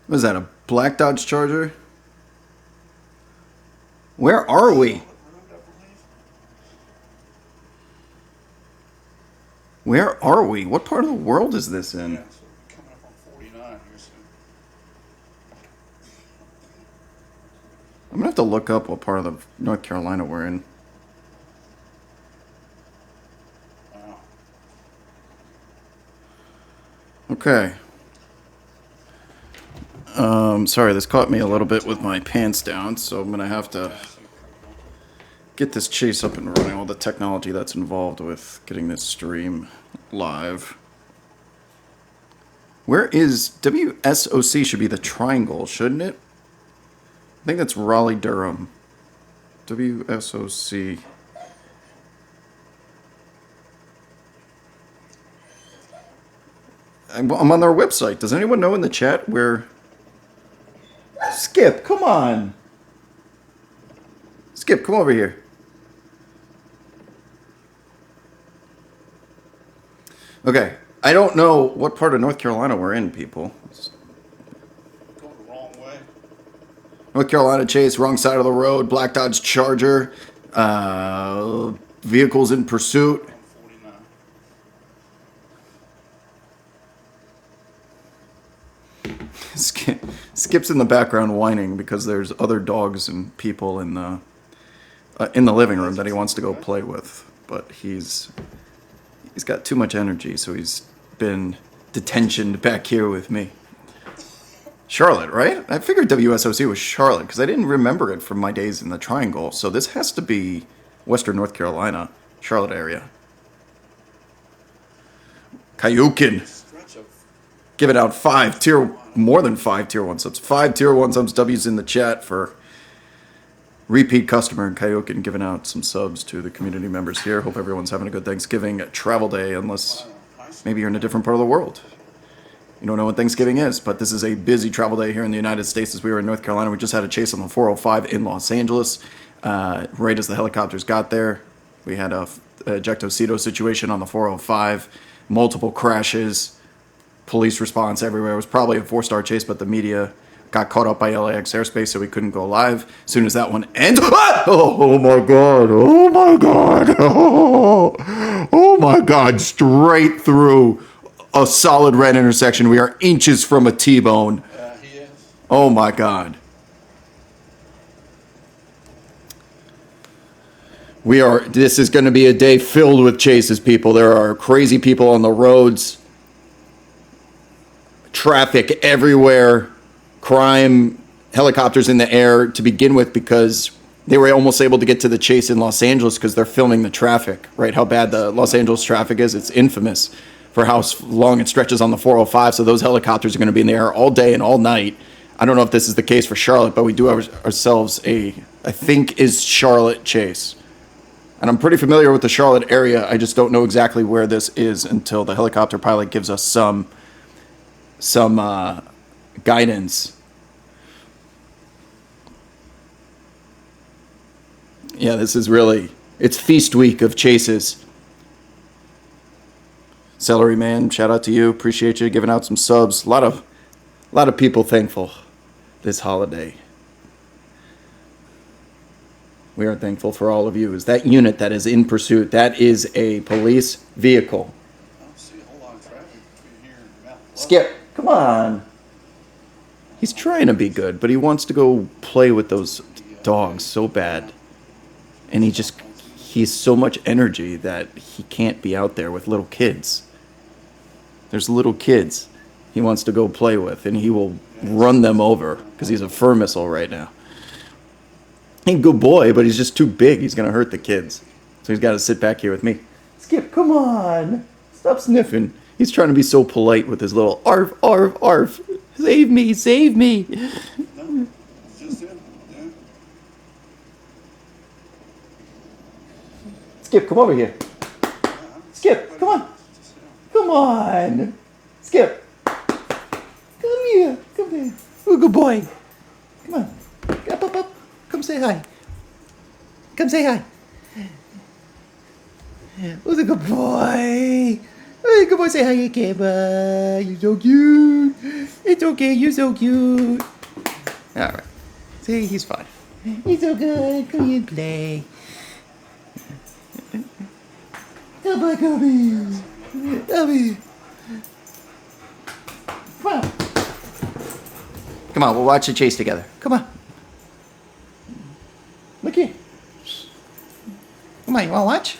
What is that, a black Dodge Charger? Where are we? Where are we? What part of the world is this in? Yeah, so coming up on 49 here soon. I'm gonna have to look up what part of the North Carolina we're in. Wow. Okay. Sorry, this caught me a little bit with my pants down, so I'm gonna have to get this chase up and running. All the technology that's involved with getting this stream live. Where is WSOC? Should be the triangle, shouldn't it? I think that's Raleigh Durham. WSOC. I'm on their website. Does anyone know in the chat where? Skip, come on. Skip, come over here. Okay, I don't know what part of North Carolina we're in, people. Going the wrong way. North Carolina Chase, wrong side of the road, black Dodge Charger, vehicles in pursuit. On 49. Skip's in the background whining because there's other dogs and people in the living room that he wants to go play with, but he's got too much energy, so he's been detentioned back here with me. Charlotte, right? I figured WSOC was Charlotte because I didn't remember it from my days in the Triangle, so this has to be Western North Carolina, Charlotte area. Kayukin. Stretch of Giving out more than 5 tier 1 subs. 5 tier 1 subs. W's in the chat for repeat customer and Kyokin giving out some subs to the community members here. Hope everyone's having a good Thanksgiving travel day, unless maybe you're in a different part of the world. You don't know what Thanksgiving is, but this is a busy travel day here in the United States as we were in North Carolina. We just had a chase on the 405 in Los Angeles. Right as the helicopters got there, we had a ejectocito situation on the 405. Multiple crashes. Police response everywhere. It was probably a 4-star chase, but the media got caught up by LAX airspace, so we couldn't go live. As soon as that one ended, oh my god! Oh my god! Oh my god! Straight through a solid red intersection. We are inches from a T-bone. he is. Oh my god! This is going to be a day filled with chases, people. There are crazy people on the roads. Traffic everywhere, crime, helicopters in the air to begin with because they were almost able to get to the chase in Los Angeles because they're filming the traffic, right? How bad the Los Angeles traffic is. It's infamous for how long it stretches on the 405. So those helicopters are going to be in the air all day and all night. I don't know if this is the case for Charlotte, but we do have ourselves I think is Charlotte chase. And I'm pretty familiar with the Charlotte area. I just don't know exactly where this is until the helicopter pilot gives us some guidance. Yeah, this is it's feast week of chases. Celery Man, shout out to you. Appreciate you giving out some subs. A lot of people thankful this holiday. We are thankful for all of you. Is that unit that is in pursuit? That is a police vehicle. I don't see a whole lot of traffic between here and Mountain Bluff. Skip, come on. He's trying to be good, but he wants to go play with those dogs so bad. And he's so much energy that he can't be out there with little kids. There's little kids he wants to go play with, and he will run them over because he's a fur missile right now. He's a good boy, but he's just too big. He's going to hurt the kids. So he's got to sit back here with me. Skip, come on. Stop sniffing. He's trying to be so polite with his little arf, arf, arf. Save me, save me. No, it's just him. Yeah. Skip, come over here. Skip, come on. Come on. Skip. Come here. Come here. Oh, good boy. Come on. Up, up, up. Come say hi. Come say hi. Who's a good boy? Hey, come on, say hi to camera. You're so cute. It's okay, you're so cute. All right. See, he's fine. He's so good. Come here and play. Come on, Kobe. Kobe. Come on. Come on, we'll watch the chase together. Come on. Look here. Come on, you want to watch?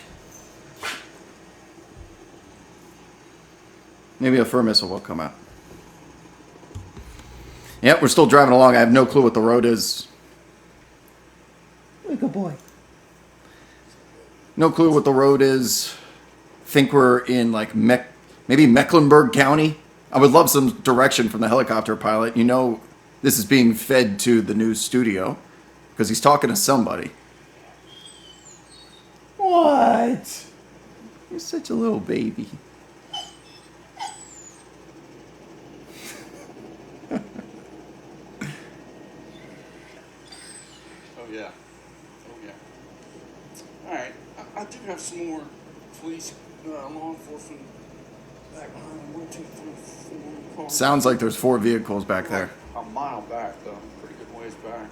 Maybe a fur missile will come out. Yep, we're still driving along. I have no clue what the road is. Good boy. No clue what the road is. Think we're in like maybe Mecklenburg County. I would love some direction from the helicopter pilot. You know, this is being fed to the news studio because he's talking to somebody. What? You're such a little baby. Oh yeah. Oh yeah. All right. I do have some more police, law enforcement back behind. 1, 2, 3, 4 cars. Sounds like there's 4 vehicles back there. A mile back though. Pretty good ways back.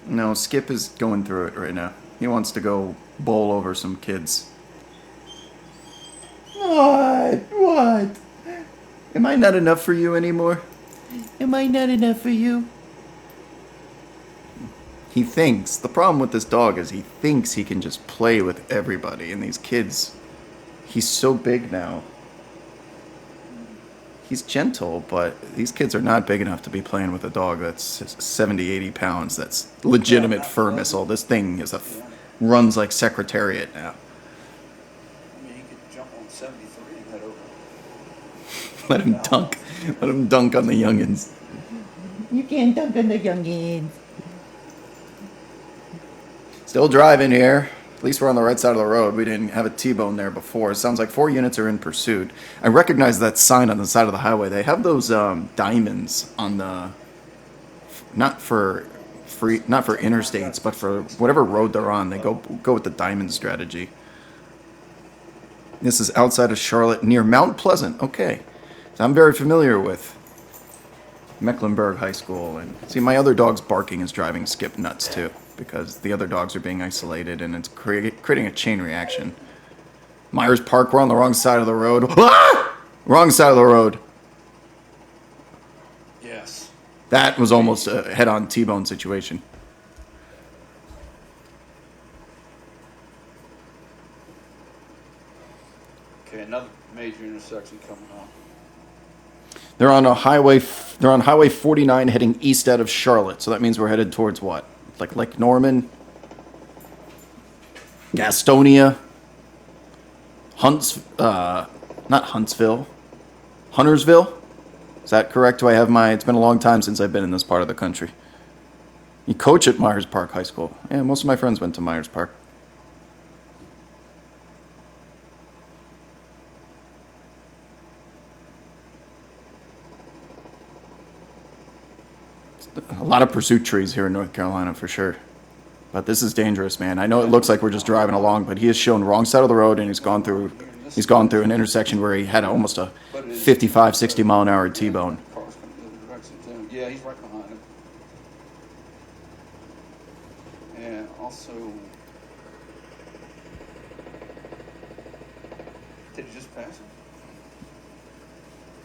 No, Skip is going through it right now. He wants to go bowl over some kids. What? Am I not enough for you anymore? Am I not enough for you? He thinks, the problem with this dog is he thinks he can just play with everybody. And these kids, he's so big now. He's gentle, but these kids are not big enough to be playing with a dog that's 70, 80 pounds. That's legitimate fur missile. This thing is runs like Secretariat now. I mean, he could jump on 73 and head over. Let him dunk. Let him dunk on the youngins. You can't dunk on the youngins. Still driving here. At least we're on the right side of the road. We didn't have a T-bone there before. It sounds like 4 units are in pursuit. I recognize that sign on the side of the highway. They have those diamonds on the... Not for interstates, but for whatever road they're on. They go with the diamond strategy. This is outside of Charlotte, near Mount Pleasant. Okay. So I'm very familiar with Mecklenburg High School. And see, my other dog's barking is driving Skip nuts, too. Because the other dogs are being isolated and it's creating a chain reaction. Myers Park, we're on the wrong side of the road. Ah! Wrong side of the road. Yes. That was almost a head-on T-bone situation. Okay, another major intersection coming up. They're on Highway 49 heading east out of Charlotte. So that means we're headed towards what? Like Lake Norman, Gastonia, not Huntsville, Huntersville. Is that correct? It's been a long time since I've been in this part of the country. You coach at Myers Park High School. Yeah, most of my friends went to Myers Park. A lot of pursuit trees here in North Carolina for sure. But this is dangerous, man. I know it looks like we're just driving along, but he has shown wrong side of the road and he's gone through an intersection where he had almost a 55, 60 mile an hour T-bone. Cars coming the other direction too. Yeah, he's right behind him. And also, did he just pass him?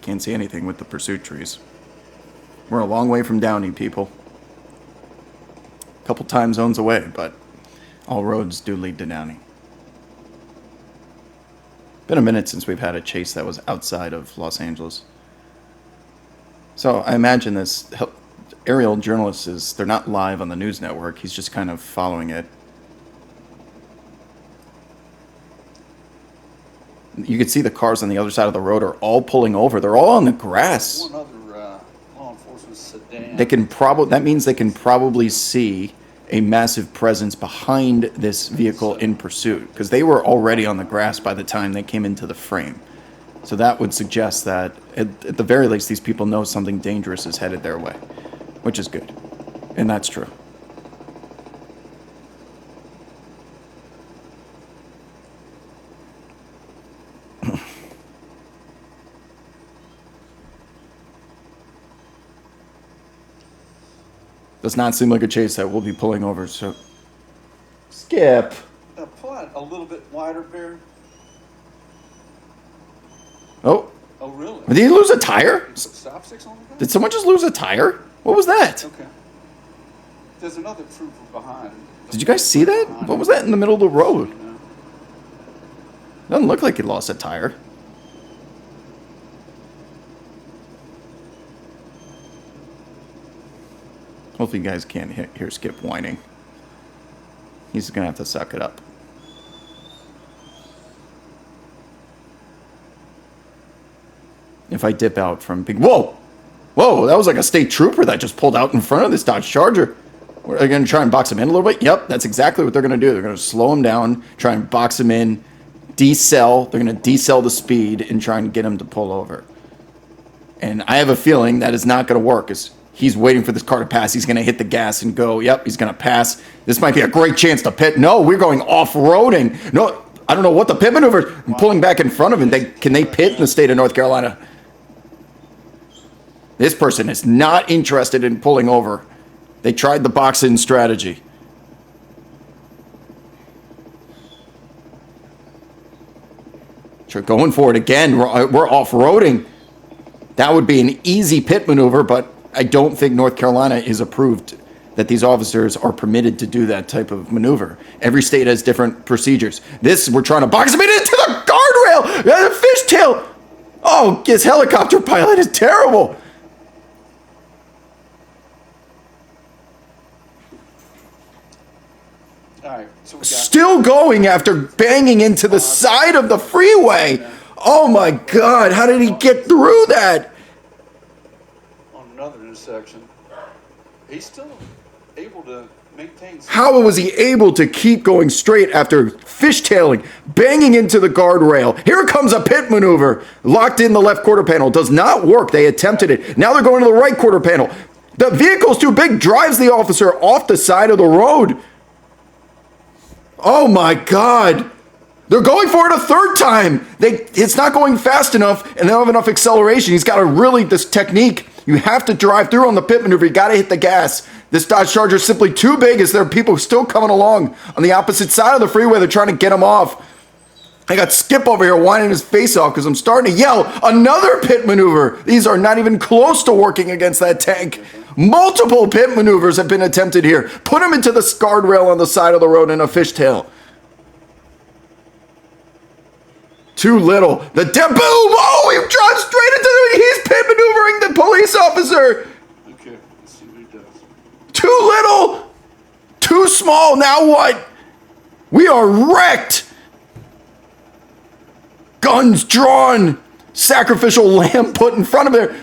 Can't see anything with the pursuit trees. We're a long way from Downey, people. A couple time zones away, but all roads do lead to Downey. Been a minute since we've had a chase that was outside of Los Angeles. So I imagine this aerial journalist they're not live on the news network. He's just kind of following it. You can see the cars on the other side of the road are all pulling over. They're all on the grass. One other law enforcement sedan. That means they can probably see a massive presence behind this vehicle in pursuit because they were already on the grass by the time they came into the frame. So that would suggest that at the very least these people know something dangerous is headed their way, which is good. And that's true. Does not seem like a chase that will be pulling over, so. Skip. Pull out a little bit wider, Bear. Oh, Oh, really? did he lose a tire? Put stop sticks on the car? Did someone just lose a tire? What was that? Okay. There's another trooper behind. Did you guys see that? What was that in the middle of the road? Doesn't look like he lost a tire. Hopefully you guys can't hear Skip whining. He's gonna have to suck it up. If I dip out from big... Whoa! Whoa, that was like a state trooper that just pulled out in front of this Dodge Charger. Are they gonna try and box him in a little bit? Yep, that's exactly what they're gonna do. They're gonna slow him down, try and box him in, decel. They're gonna decel the speed and try and get him to pull over. And I have a feeling that is not gonna work. He's waiting for this car to pass. He's going to hit the gas and go. Yep, he's going to pass. This might be a great chance to pit. No, we're going off-roading. No, I don't know what the pit maneuver. I'm pulling back in front of him. Can they pit in the state of North Carolina? This person is not interested in pulling over. They tried the box-in strategy. Sure, going for it again. We're off-roading. That would be an easy pit maneuver, but I don't think North Carolina is approved that these officers are permitted to do that type of maneuver. Every state has different procedures. This, we're trying to box him into the guardrail! The fishtail! Oh, his helicopter pilot is terrible! All right, so we got Still going after banging into the side of the freeway! Oh my God, how did he get through that? on another intersection. He's still able to maintain. How was he able to keep going straight after fishtailing, banging into the guardrail? Here comes a pit maneuver. Locked in the left quarter panel. Does not work. They attempted it. Now they're going to the right quarter panel. The vehicle's too big. Drives the officer off the side of the road. Oh my God. They're going for it a third time. It's not going fast enough, and they don't have enough acceleration. He's got to really, this technique, you have to drive through on the pit maneuver. You got to hit the gas. This Dodge Charger is simply too big as there are people still coming along on the opposite side of the freeway. They're trying to get him off. I got Skip over here whining his face off because I'm starting to yell. Another pit maneuver. These are not even close to working against that tank. Multiple pit maneuvers have been attempted here. Put him into the guardrail on the side of the road in a fishtail. Too little. The boom! Oh, he drives straight into the... He's pit maneuvering the police officer. Okay, let's see what he does. Too little. Too small. Now what? We are wrecked. Guns drawn. Sacrificial lamb put in front of there.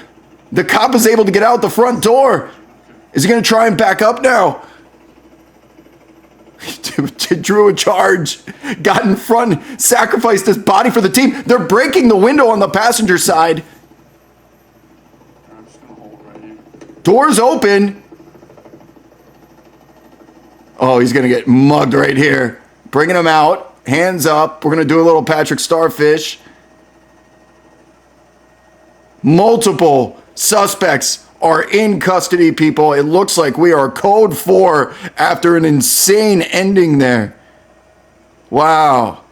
The cop is able to get out the front door. Is he going to try and back up now? Drew a charge, got in front, sacrificed his body for the team. They're breaking the window on the passenger side. I'm just gonna hold right here. Doors open. Oh, he's going to get mugged right here. Bringing him out. Hands up. We're going to do a little Patrick Starfish. Multiple suspects are in custody, people. It looks like we are code 4 after an insane ending there. Wow.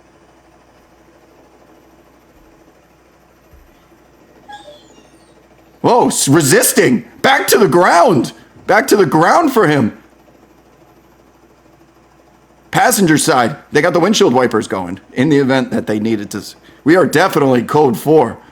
Whoa, resisting. Back to the ground. Back to the ground for him. Passenger side. They got the windshield wipers going in the event that they needed to. We are definitely code 4.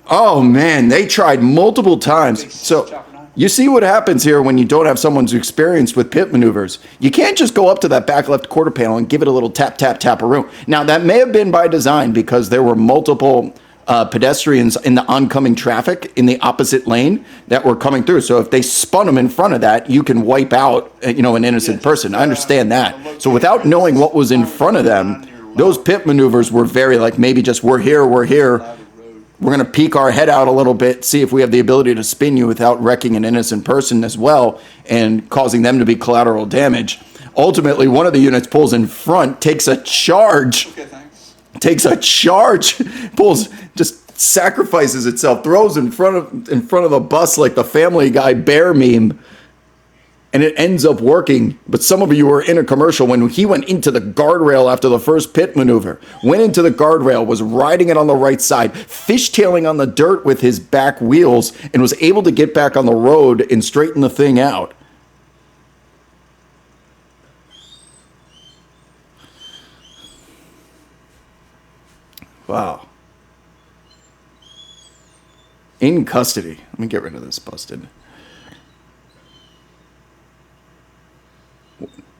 Oh man, they tried multiple times. So you see what happens here when you don't have someone who's experienced with pit maneuvers. You can't just go up to that back left quarter panel and give it a little tap, tap, tap-a-roo. Now that may have been by design because there were multiple pedestrians in the oncoming traffic in the opposite lane that were coming through. So if they spun them in front of that, you can wipe out, an innocent person. I understand that. So without knowing what was in front of them, those pit maneuvers were very maybe just we're here. We're going to peek our head out a little bit, see if we have the ability to spin you without wrecking an innocent person as well and causing them to be collateral damage. Ultimately, one of the units pulls in front, takes a charge. Okay, thanks. Takes a charge, just sacrifices itself, throws in front of the bus like the Family Guy bear meme, and it ends up working. But some of you were in a commercial when he went into the guardrail after the first pit maneuver, went into the guardrail, was riding it on the right side, fishtailing on the dirt with his back wheels, and was able to get back on the road and straighten the thing out. Wow. In custody. Let me get rid of this busted.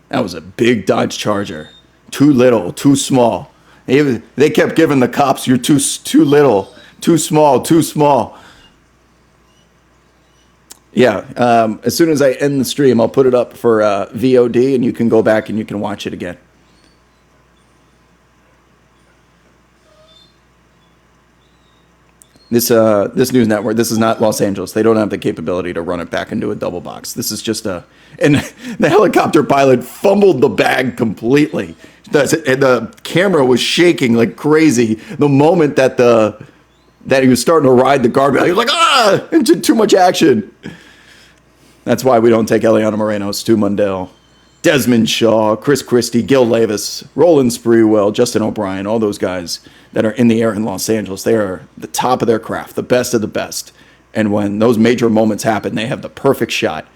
That was a big Dodge Charger. Too little, too small. They kept giving the cops, you're too little, too small, too small. Yeah, as soon as I end the stream, I'll put it up for VOD, and you can go back and you can watch it again. This news network, this is not Los Angeles. They don't have the capability to run it back into a double box. This is just and the helicopter pilot fumbled the bag completely. The camera was shaking like crazy the moment that he was starting to ride the guardrail. He was like, ah, into too much action. That's why we don't take Eliana Moreno, Stu Mundell, Desmond Shaw, Chris Christie, Gil Levis, Roland Sprewell, Justin O'Brien, all those guys that are in the air in Los Angeles. They are the top of their craft, the best of the best. And when those major moments happen, they have the perfect shot.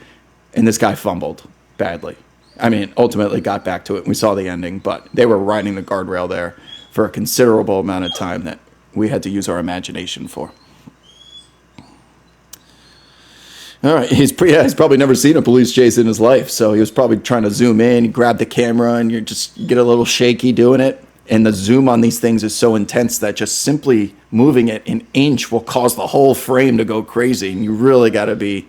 And this guy fumbled badly. I mean, ultimately got back to it. We saw the ending, but they were riding the guardrail there for a considerable amount of time that we had to use our imagination for. All right, he's probably never seen a police chase in his life, so he was probably trying to zoom in, grab the camera, and you get a little shaky doing it. And the zoom on these things is so intense that just simply moving it an inch will cause the whole frame to go crazy. And you really got to be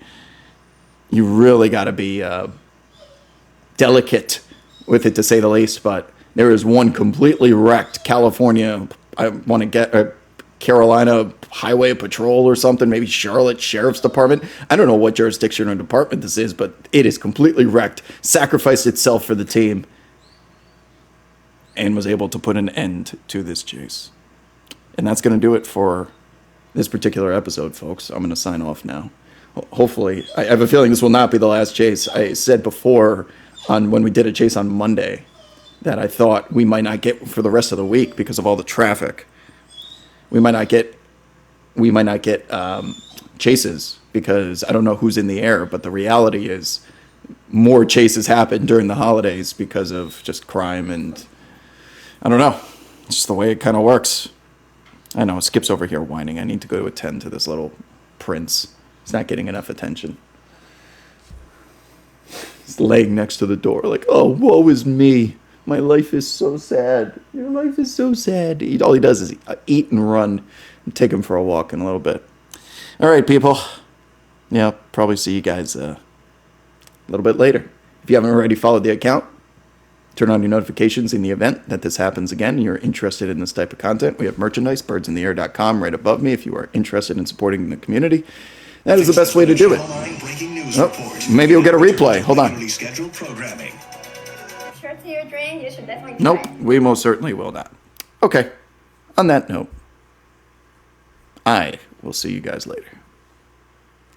delicate with it, to say the least. But there is one completely wrecked California. I want to get Carolina Highway Patrol or something, maybe Charlotte Sheriff's Department. I don't know what jurisdiction or department this is, but it is completely wrecked, sacrificed itself for the team, and was able to put an end to this chase. And that's going to do it for this particular episode, folks. I'm going to sign off now. Hopefully, I have a feeling this will not be the last chase. I said before, when we did a chase on Monday, that I thought we might not get for the rest of the week because of all the traffic. We might not get chases because I don't know who's in the air, but the reality is more chases happen during the holidays because of just crime, and I don't know. It's just the way it kind of works. I know, Skip's over here whining. I need to go attend to this little prince. He's not getting enough attention. He's laying next to the door like, oh, woe is me. My life is so sad. Your life is so sad. All he does is eat and run. And take him for a walk in a little bit. All right, people. Yeah, probably see you guys a little bit later. If you haven't already followed the account, turn on your notifications in the event that this happens again and you're interested in this type of content. We have merchandise, birdsintheair.com, right above me if you are interested in supporting the community. That is the best way to do it. Oh, maybe you'll get a replay. Hold on. Sure to your drink, you should definitely Nope, try it. we most certainly will not. Okay, on that note, I will see you guys later.